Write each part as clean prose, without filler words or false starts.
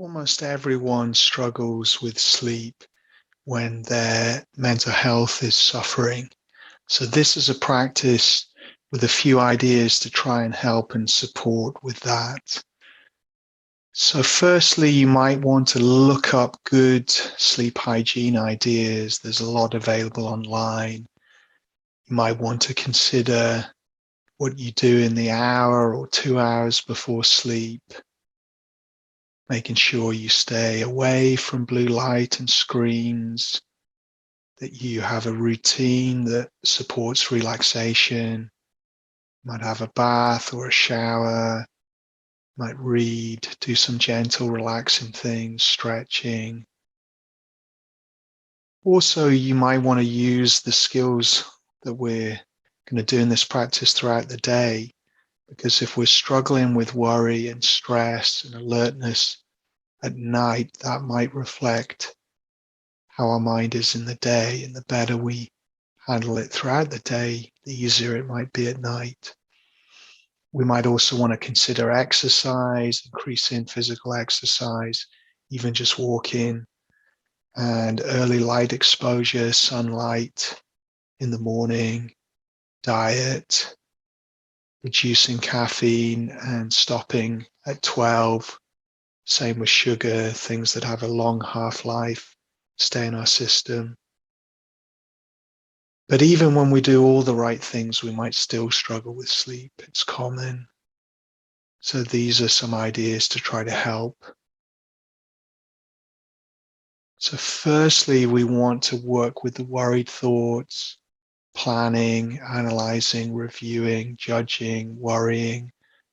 Almost everyone struggles with sleep when their mental health is suffering. So this is a practice with a few ideas to try and help and support with that. So firstly, you might want to look up good sleep hygiene ideas. There's a lot available online. You might want to consider what you do in the hour or 2 hours before sleep, making sure you stay away from blue light and screens, that you have a routine that supports relaxation. You might have a bath or a shower, you might read, do some gentle relaxing things, stretching. Also, you might want to use the skills that we're going to do in this practice throughout the day, because if we're struggling with worry and stress and alertness at night, that might reflect how our mind is in the day, and the better we handle it throughout the day, the easier it might be at night. We might also want to consider exercise, increasing physical exercise, even just walking, and early light exposure, sunlight in the morning, diet, reducing caffeine and stopping at 12. Same with sugar, things that have a long half-life stay in our system. But even when we do all the right things, we might still struggle with sleep. It's common. So these are some ideas to try to help. So firstly, we want to work with the worried thoughts, planning, analyzing, reviewing, judging, worrying,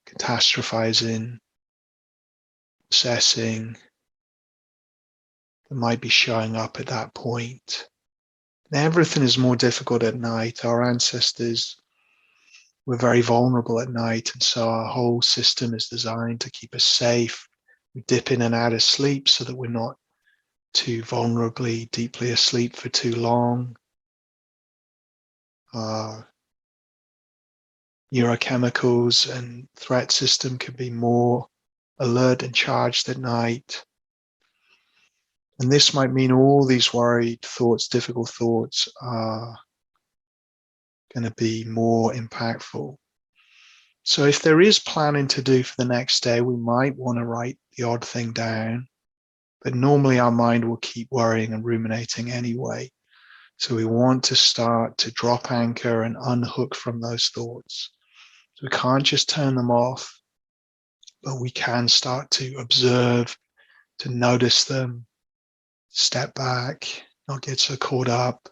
catastrophizing, obsessing that might be showing up at that point. And everything is more difficult at night. Our ancestors were very vulnerable at night, and so our whole system is designed to keep us safe. We dip in and out of sleep so that we're not too vulnerably, deeply asleep for too long. Our neurochemicals and threat system can be more alert and charged at night. And this might mean all these worried thoughts, difficult thoughts are going to be more impactful. So if there is planning to do for the next day, we might want to write the odd thing down, but normally our mind will keep worrying and ruminating anyway. So we want to start to drop anchor and unhook from those thoughts. So we can't just turn them off, but we can start to observe, to notice them, step back, not get so caught up,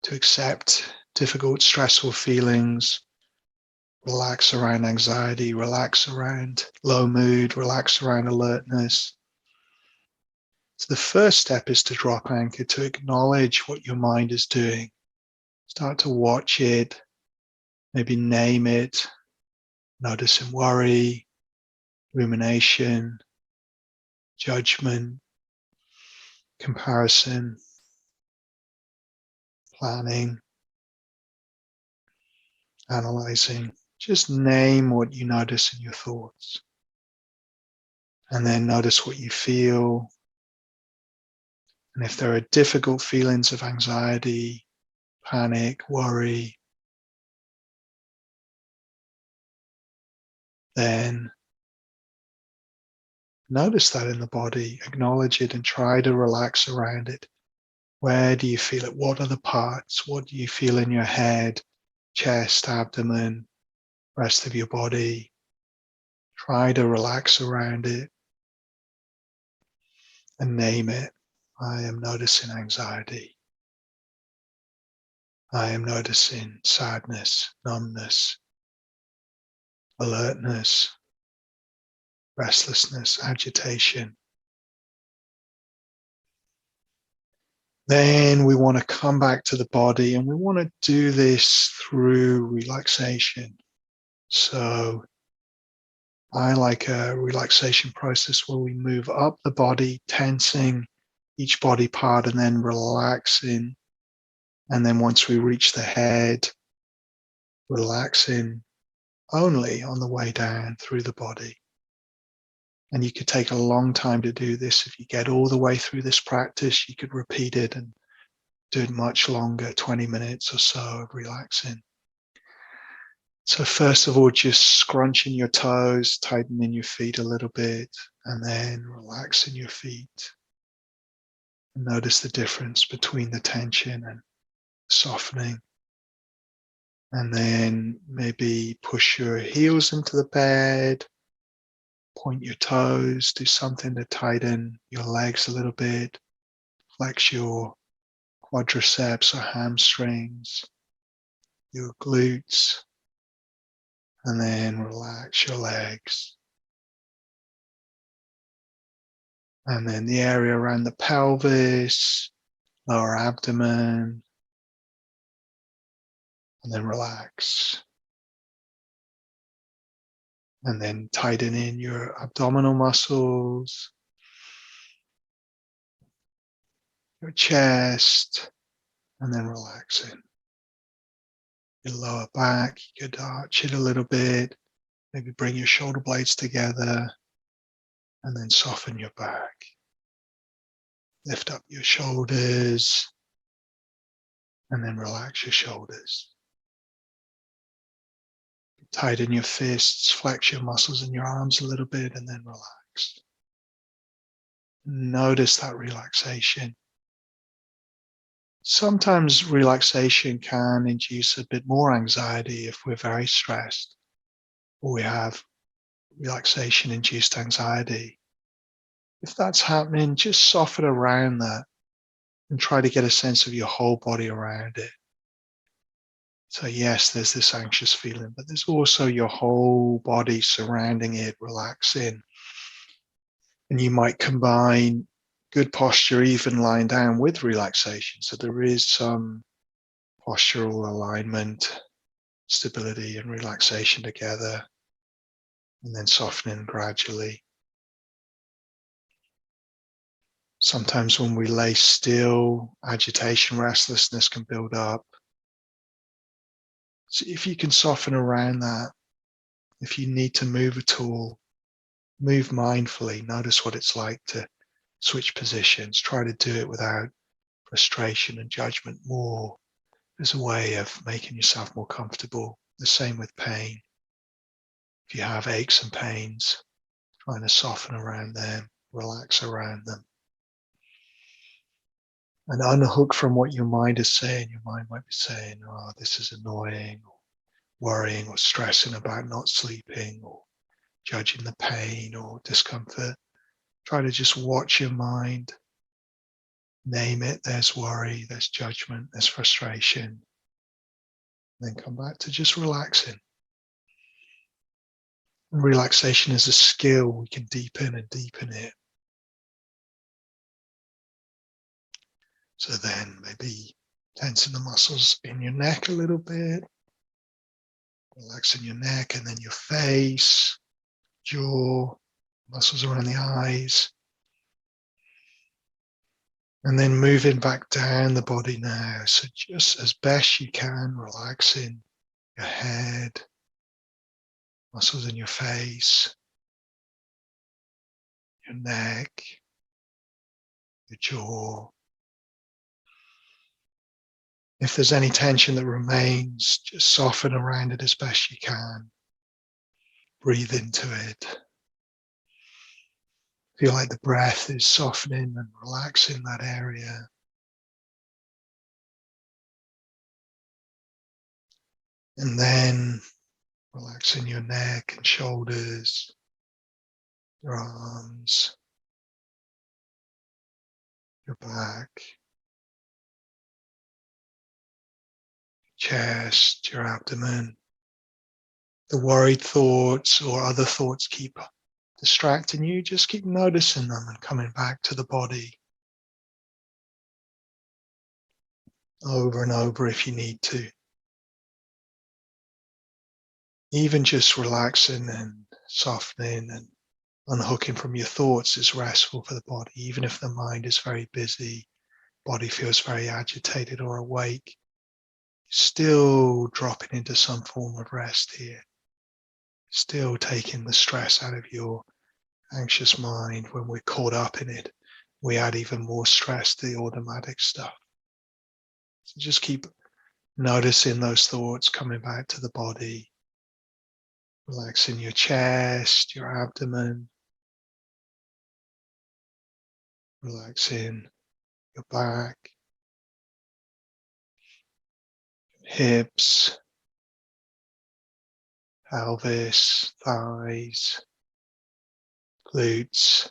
to accept difficult, stressful feelings, relax around anxiety, relax around low mood, relax around alertness. So the first step is to drop anchor, to acknowledge what your mind is doing. Start to watch it, maybe name it, noticing worry, rumination, judgment, comparison, planning, analyzing. Just name what you notice in your thoughts. And then notice what you feel. And if there are difficult feelings of anxiety, panic, worry, then notice that in the body, acknowledge it, and try to relax around it. Where do you feel it? What are the parts? What do you feel in your head, chest, abdomen, rest of your body? Try to relax around it and name it. I am noticing anxiety. I am noticing sadness, numbness, alertness, restlessness, agitation. Then we want to come back to the body, and we want to do this through relaxation. So I like a relaxation process where we move up the body, tensing each body part and then relaxing. And then once we reach the head, relaxing only on the way down through the body. And you could take a long time to do this. If you get all the way through this practice, you could repeat it and do it much longer, 20 minutes or so of relaxing. So first of all, just scrunching your toes, tightening your feet a little bit, and then relaxing your feet. And notice the difference between the tension and softening. And then maybe push your heels into the bed, point your toes, do something to tighten your legs a little bit, flex your quadriceps or hamstrings, your glutes, and then relax your legs. And then the area around the pelvis, lower abdomen, and then relax. And then tighten in your abdominal muscles, your chest, and then relax in. Your lower back, you could arch it a little bit, maybe bring your shoulder blades together, and then soften your back. Lift up your shoulders, and then relax your shoulders. Tighten your fists, flex your muscles in your arms a little bit, and then relax. Notice that relaxation. Sometimes relaxation can induce a bit more anxiety if we're very stressed, or we have relaxation-induced anxiety. If that's happening, just soften around that and try to get a sense of your whole body around it. So yes, there's this anxious feeling, but there's also your whole body surrounding it, relaxing. And you might combine good posture, even lying down, with relaxation. So there is some postural alignment, stability, and relaxation together, and then softening gradually. Sometimes when we lay still, agitation, restlessness can build up. So if you can soften around that, if you need to move at all, move mindfully. Notice what it's like to switch positions. Try to do it without frustration and judgment, more as a way of making yourself more comfortable. The same with pain. If you have aches and pains, trying to soften around them, relax around them. And unhook from what your mind is saying. Your mind might be saying, oh, this is annoying, or worrying or stressing about not sleeping, or judging the pain or discomfort. Try to just watch your mind. Name it. There's worry, there's judgment, there's frustration. Then come back to just relaxing. And relaxation is a skill. We can deepen and deepen it. So then maybe tensing the muscles in your neck a little bit. Relaxing your neck and then your face, jaw, muscles around the eyes. And then moving back down the body now. So just as best you can, relaxing your head, muscles in your face, your neck, your jaw. If there's any tension that remains, just soften around it as best you can. Breathe into it. Feel like the breath is softening and relaxing that area. And then relaxing your neck and shoulders, your arms, your back, chest, your abdomen. The worried thoughts or other thoughts keep distracting you, just keep noticing them and coming back to the body over and over if you need to. Even just relaxing and softening and unhooking from your thoughts is restful for the body. Even if the mind is very busy, body feels very agitated or awake, still dropping into some form of rest here. Still taking the stress out of your anxious mind, when we're caught up in it, we add even more stress to the automatic stuff. So just keep noticing those thoughts coming back to the body, relaxing your chest, your abdomen, relaxing your back, hips, pelvis, thighs, glutes,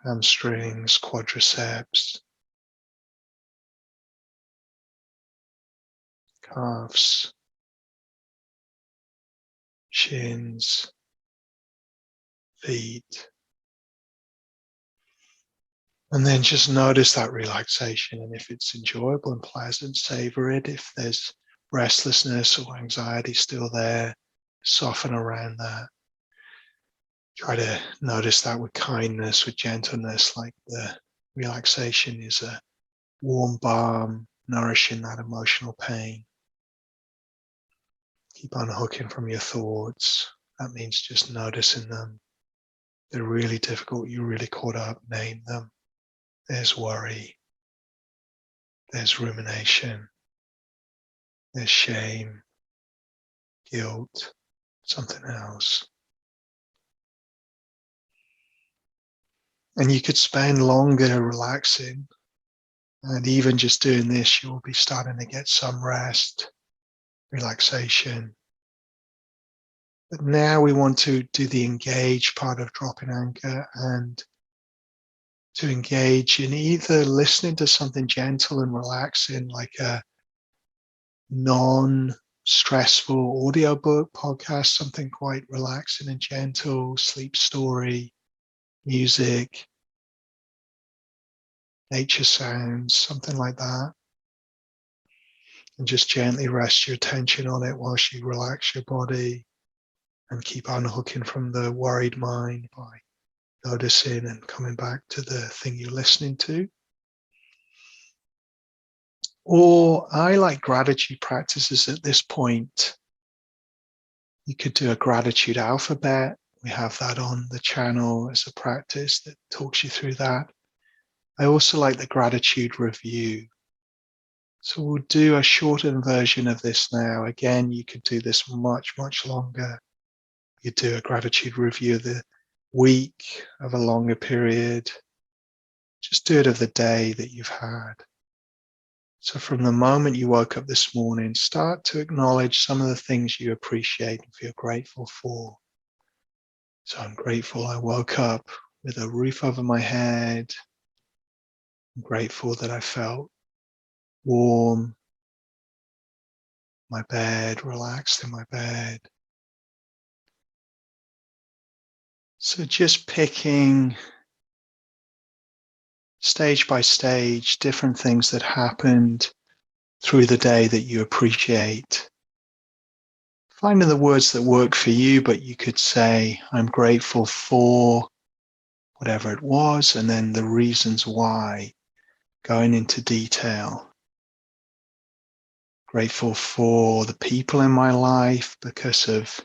hamstrings, quadriceps, calves, shins, feet. And then just notice that relaxation. And if it's enjoyable and pleasant, savor it. If there's restlessness or anxiety still there, soften around that. Try to notice that with kindness, with gentleness, like the relaxation is a warm balm, nourishing that emotional pain. Keep unhooking from your thoughts. That means just noticing them. They're really difficult. You're really caught up. Name them. There's worry. There's rumination. There's shame, guilt, something else. And you could spend longer relaxing. And even just doing this, you'll be starting to get some rest, relaxation. But now we want to do the engage part of dropping anchor, and to engage in either listening to something gentle and relaxing, like a non-stressful audiobook, podcast, something quite relaxing and gentle, sleep story, music, nature sounds, something like that. And just gently rest your attention on it whilst you relax your body and keep unhooking from the worried mind by noticing and coming back to the thing you're listening to. Or I like gratitude practices at this point. You could do a gratitude alphabet. We have that on the channel as a practice that talks you through that. I also like the gratitude review. So we'll do a shortened version of this now. Again, you could do this much, much longer. You do a gratitude review of the week, of a longer period. Just do it of the day that you've had. So from the moment you woke up this morning, start to acknowledge some of the things you appreciate and feel grateful for. So I'm grateful I woke up with a roof over my head. I'm grateful that I felt warm, my bed, relaxed in my bed. So just picking stage by stage different things that happened through the day that you appreciate. Finding the words that work for you, but you could say, I'm grateful for whatever it was, and then the reasons why, going into detail. Grateful for the people in my life because of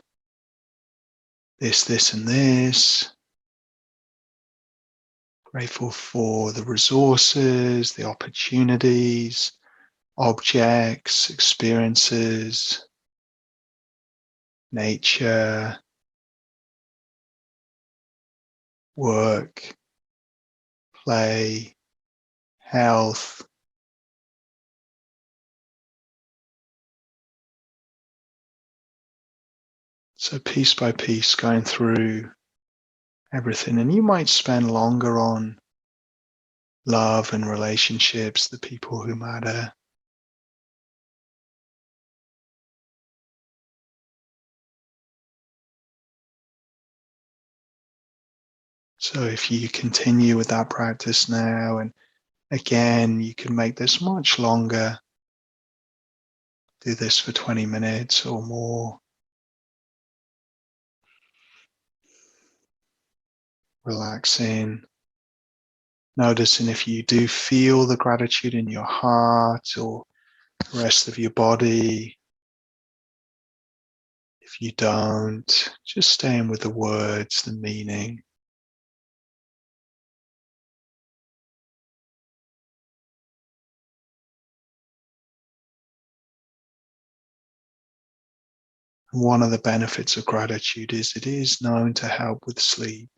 this, and this. Grateful for the resources, the opportunities, objects, experiences, nature, work, play, health. So piece by piece going through everything. And you might spend longer on love and relationships, the people who matter. So if you continue with that practice now, and again, you can make this much longer. Do this for 20 minutes or more. Relaxing. Noticing if you do feel the gratitude in your heart or the rest of your body. If you don't, just staying with the words, the meaning. And one of the benefits of gratitude is it is known to help with sleep.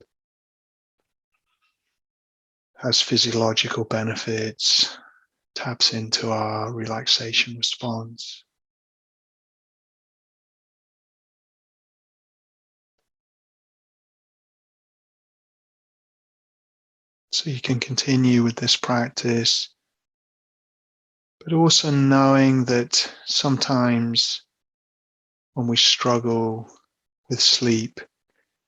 Has physiological benefits, taps into our relaxation response. So you can continue with this practice, but also knowing that sometimes when we struggle with sleep,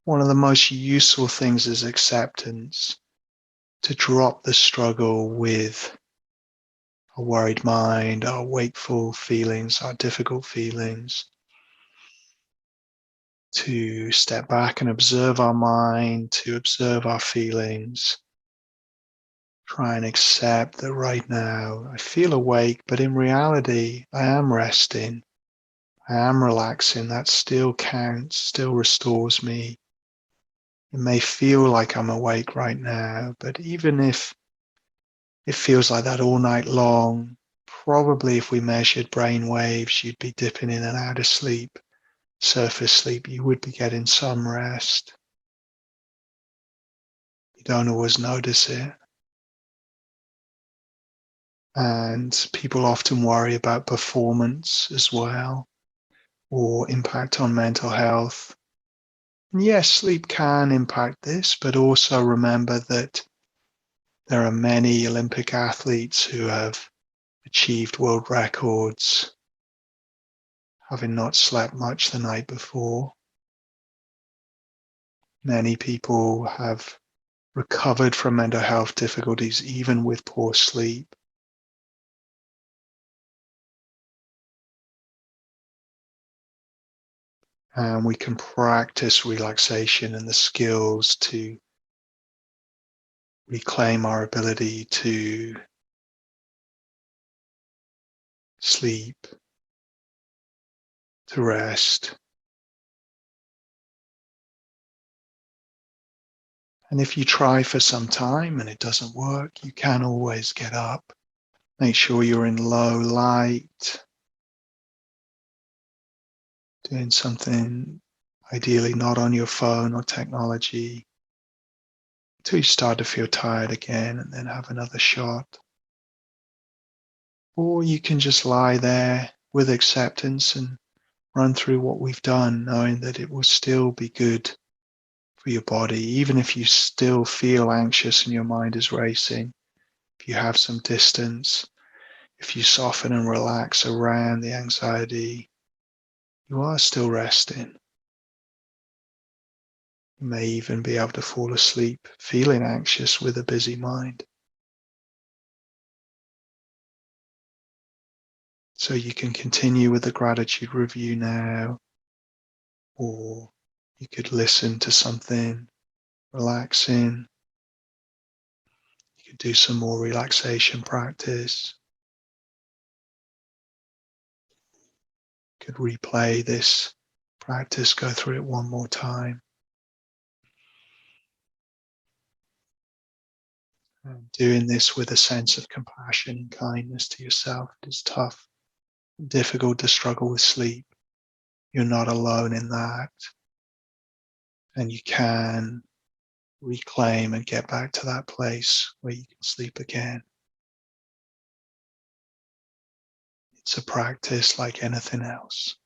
one of the most useful things is acceptance, to drop the struggle with our worried mind, our wakeful feelings, our difficult feelings, to step back and observe our mind, to observe our feelings. Try and accept that right now I feel awake, but in reality, I am resting. I am relaxing. That still counts, still restores me. It may feel like I'm awake right now, but even if it feels like that all night long, probably if we measured brain waves, you'd be dipping in and out of sleep, surface sleep. You would be getting some rest. You don't always notice it. And people often worry about performance as well, or impact on mental health. And yes, sleep can impact this, but also remember that there are many Olympic athletes who have achieved world records having not slept much the night before. Many people have recovered from mental health difficulties even with poor sleep. And we can practice relaxation and the skills to reclaim our ability to sleep, to rest. And if you try for some time and it doesn't work, you can always get up. Make sure you're in low light, doing something ideally not on your phone or technology, until you start to feel tired again and then have another shot. Or you can just lie there with acceptance and run through what we've done, knowing that it will still be good for your body, even if you still feel anxious and your mind is racing. If you have some distance, if you soften and relax around the anxiety, you are still resting. You may even be able to fall asleep feeling anxious with a busy mind. So you can continue with the gratitude review now, or you could listen to something relaxing. You could do some more relaxation practice. You could replay this practice, go through it one more time. And doing this with a sense of compassion and kindness to yourself. It is tough, difficult to struggle with sleep. You're not alone in that. And you can reclaim and get back to that place where you can sleep again. It's a practice like anything else.